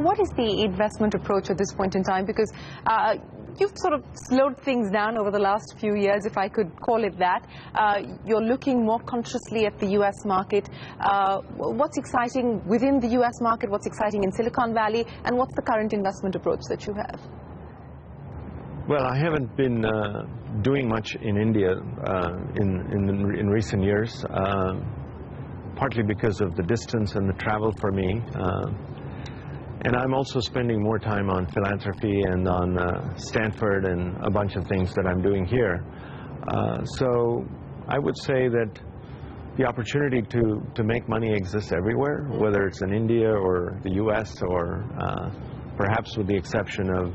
what is the investment approach at this point in time? Because you've sort of slowed things down over the last few years, if I could call it that. You're looking more consciously at the US market. What's exciting within the US market? What's exciting in Silicon Valley? And what's the current investment approach that you have? Well, I haven't been doing much in India in recent years, partly because of the distance and the travel for me. And I'm also spending more time on philanthropy and on Stanford and a bunch of things that I'm doing here. So I would say that the opportunity to make money exists everywhere, whether it's in India or the US or perhaps with the exception of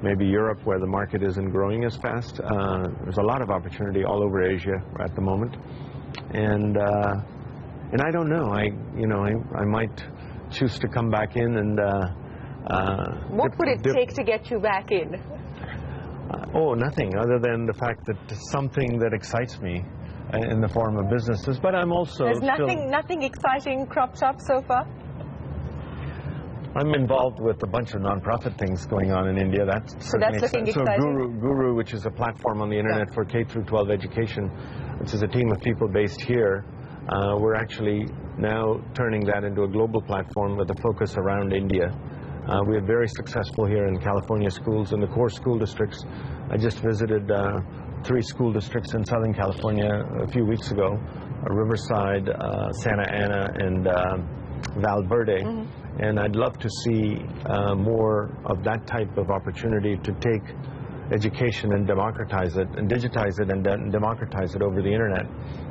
maybe Europe, where the market isn't growing as fast. There's a lot of opportunity all over Asia at the moment. And I don't know, I might choose to come back in and what would it take to get you back in? Oh, nothing other than the fact that something that excites me in the form of businesses, but I'm also There's nothing exciting cropped up so far? I'm involved with a bunch of nonprofit things going on in India. So that's looking exciting. So Guru, which is a platform on the internet for K through 12 education, which is a team of people based here. We're actually now turning that into a global platform with a focus around India. We are very successful here in California schools, in the core school districts. I just visited 3 school districts in Southern California a few weeks ago, Riverside, Santa Ana, and Val Verde. And I'd love to see more of that type of opportunity to take education and democratize it, and digitize it and democratize it over the internet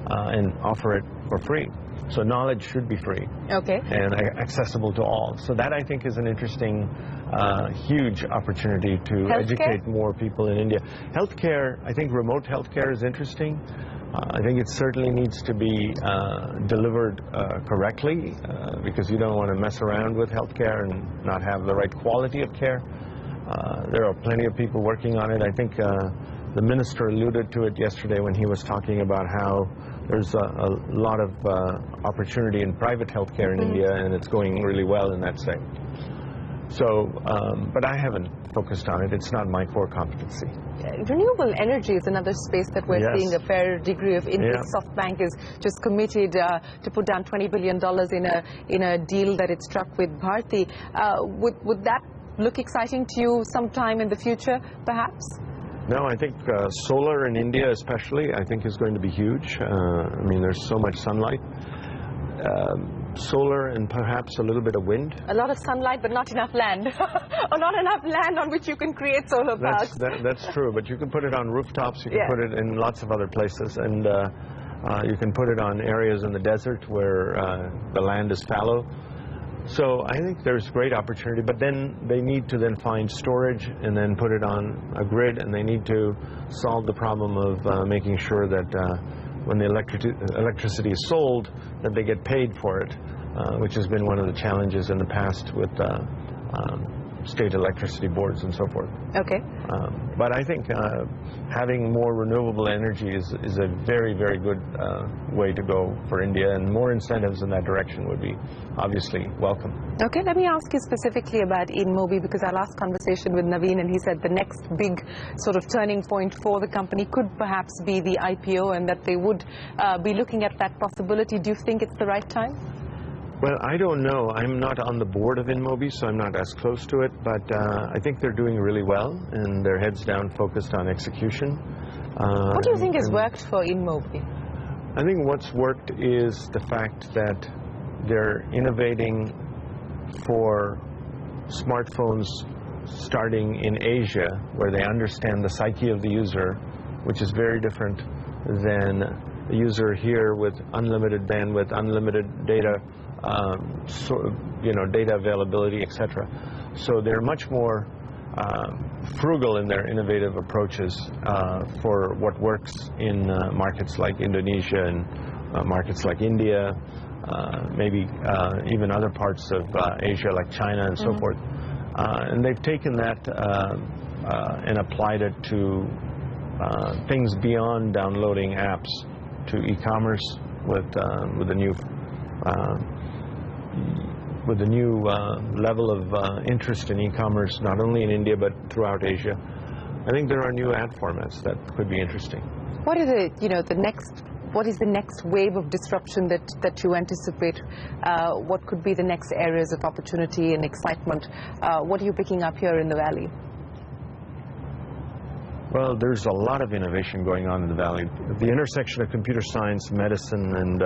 and offer it for free. So knowledge should be free. Okay. And accessible to all. So that, I think, is an interesting, huge opportunity to educate more people in India. Healthcare, I think remote healthcare is interesting. I think it certainly needs to be delivered correctly because you don't want to mess around with healthcare and not have the right quality of care. There are plenty of people working on it. I think the minister alluded to it yesterday when he was talking about how there's a lot of opportunity in private healthcare in India, and it's going really well in that sense. So, but I haven't focused on it. It's not my core competency. Renewable energy is another space that we're seeing a fair degree of interest. SoftBank is just committed to put down $20 billion in a deal that it struck with Bharti. Would that look exciting to you sometime in the future, perhaps? No, I think solar in India especially, I think is going to be huge. I mean, there's so much sunlight. Solar and perhaps a little bit of wind. A lot of sunlight, but not enough land. Or not enough land on which you can create solar parks. That's true, but you can put it on rooftops, you can put it in lots of other places, and you can put it on areas in the desert where the land is fallow. So I think there's great opportunity, but then they need to then find storage and then put it on a grid, and they need to solve the problem of making sure that when the electricity is sold, that they get paid for it, which has been one of the challenges in the past with state electricity boards and so forth. Okay. But I think having more renewable energy is a very, very good way to go for India, and more incentives in that direction would be obviously welcome. Okay, let me ask you specifically about Inmobi, because our last conversation with Naveen, and he said the next big sort of turning point for the company could perhaps be the IPO, and that they would be looking at that possibility. Do you think it's the right time? Well, I don't know. I'm not on the board of Inmobi, so I'm not as close to it, but I think they're doing really well, and they're heads down focused on execution. What do you think has worked for Inmobi? I think what's worked is the fact that they're innovating for smartphones starting in Asia, where they understand the psyche of the user, which is very different than the user here with unlimited bandwidth, unlimited data, data availability, etc. So they're much more frugal in their innovative approaches for what works in markets like Indonesia and markets like India, maybe even other parts of Asia like China and so forth. And they've taken that and applied it to things beyond downloading apps, to e-commerce with the new with the new level of interest in e-commerce, not only in India but throughout Asia, I think there are new ad formats that could be interesting. What are what is the next wave of disruption that you anticipate? What could be the next areas of opportunity and excitement? What are you picking up here in the Valley? Well, there's a lot of innovation going on in the Valley. The intersection of computer science, medicine, and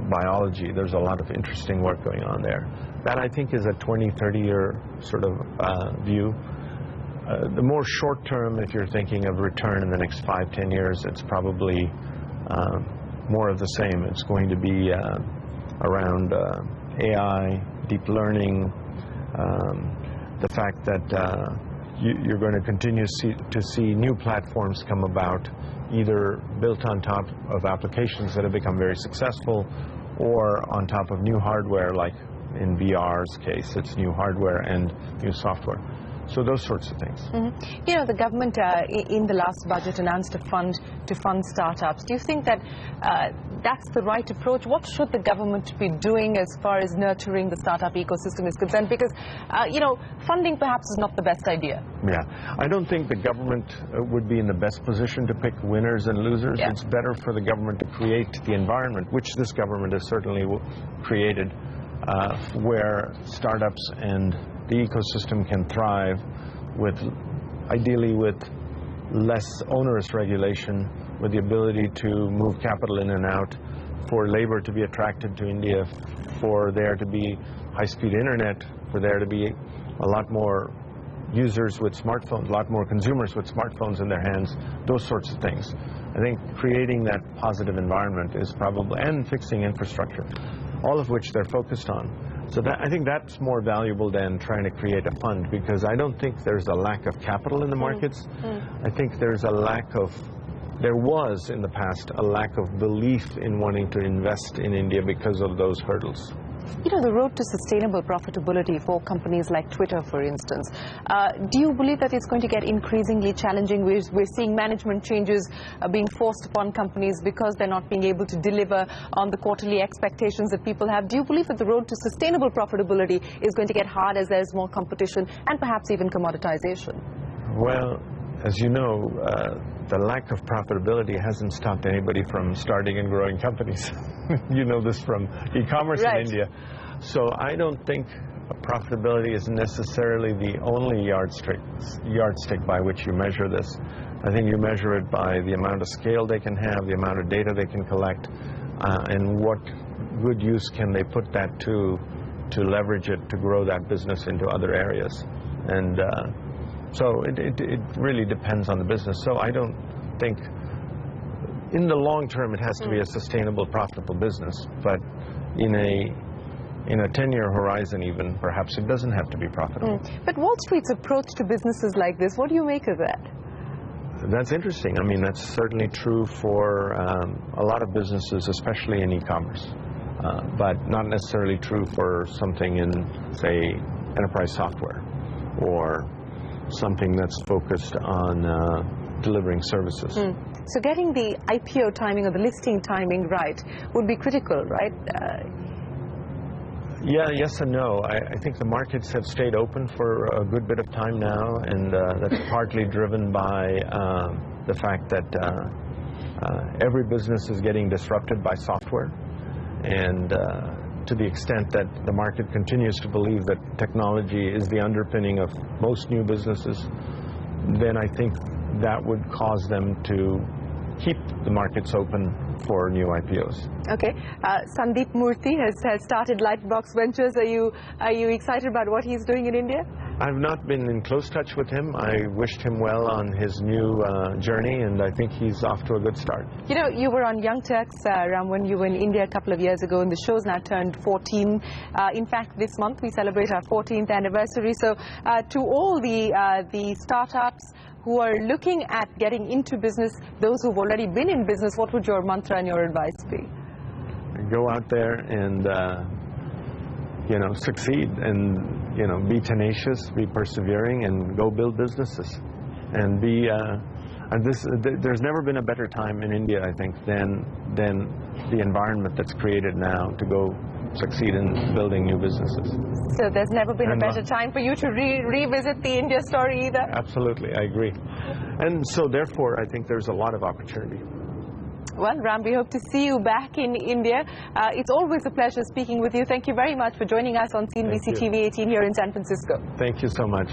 biology, there's a lot of interesting work going on there. That, I think, is a 20, 30-year sort of view. The more short-term, if you're thinking of return in the next 5, 10 years, it's probably more of the same. It's going to be around AI, deep learning, the fact that you're going to continue to see new platforms come about, either built on top of applications that have become very successful or on top of new hardware, like in VR's case, it's new hardware and new software. So those sorts of things. Mm-hmm. You know, the government in the last budget announced a fund to fund startups. Do you think that that's the right approach? What should the government be doing as far as nurturing the startup ecosystem is concerned? Because, you know, funding perhaps is not the best idea. Yeah, I don't think the government would be in the best position to pick winners and losers. Yeah. It's better for the government to create the environment, which this government has certainly created, where startups and the ecosystem can thrive ideally with less onerous regulation, with the ability to move capital in and out, for labor to be attracted to India, for there to be high-speed internet, for there to be a lot more users with smartphones, a lot more consumers with smartphones in their hands, those sorts of things. I think creating that positive environment is probably, and fixing infrastructure, all of which they're focused on. So I think that's more valuable than trying to create a fund, because I don't think there's a lack of capital in the markets. I think there was in the past a lack of belief in wanting to invest in India because of those hurdles. You know, the road to sustainable profitability for companies like Twitter, for instance, do you believe that it's going to get increasingly challenging? We're seeing management changes being forced upon companies because they're not being able to deliver on the quarterly expectations that people have. Do you believe that the road to sustainable profitability is going to get hard as there's more competition and perhaps even commoditization? Well, as you know, the lack of profitability hasn't stopped anybody from starting and growing companies. You know this from e-commerce in India. So I don't think profitability is necessarily the only yardstick by which you measure this. I think you measure it by the amount of scale they can have, the amount of data they can collect, and what good use can they put that to leverage it to grow that business into other areas. And so it really depends on the business. So I don't think, in the long term, it has to be a sustainable, profitable business. But in a 10-year horizon even, perhaps it doesn't have to be profitable. But Wall Street's approach to businesses like this, what do you make of that? That's interesting. I mean, that's certainly true for a lot of businesses, especially in e-commerce, but not necessarily true for something in, say, enterprise software or something that's focused on delivering services. So getting the IPO timing or the listing timing right would be critical, right? Yeah, yes and no. I think the markets have stayed open for a good bit of time now, and that's partly driven by the fact that every business is getting disrupted by software. And to the extent that the market continues to believe that technology is the underpinning of most new businesses, then I think that would cause them to keep the markets open for new IPOs. Okay. Sandeep Murthy has started Lightbox Ventures. Are you excited about what he's doing in India? I've not been in close touch with him. I wished him well on his new journey, and I think he's off to a good start. You know, you were on Young Turks, Ram, when you were in India a couple of years ago, and the show's now turned 14. In fact, this month we celebrate our 14th anniversary. So to all the startups who are looking at getting into business, those who've already been in business, what would your mantra and your advice be? Go out there and succeed, and be tenacious, be persevering, and go build businesses. And there's never been a better time in India, I think, than the environment that's created now to go succeed in building new businesses. So there's never been a better time for you to revisit the India story either? Absolutely, I agree. And so therefore, I think there's a lot of opportunity. Well, Ram, we hope to see you back in India. It's always a pleasure speaking with you. Thank you very much for joining us on CNBC TV 18 here in San Francisco. Thank you so much.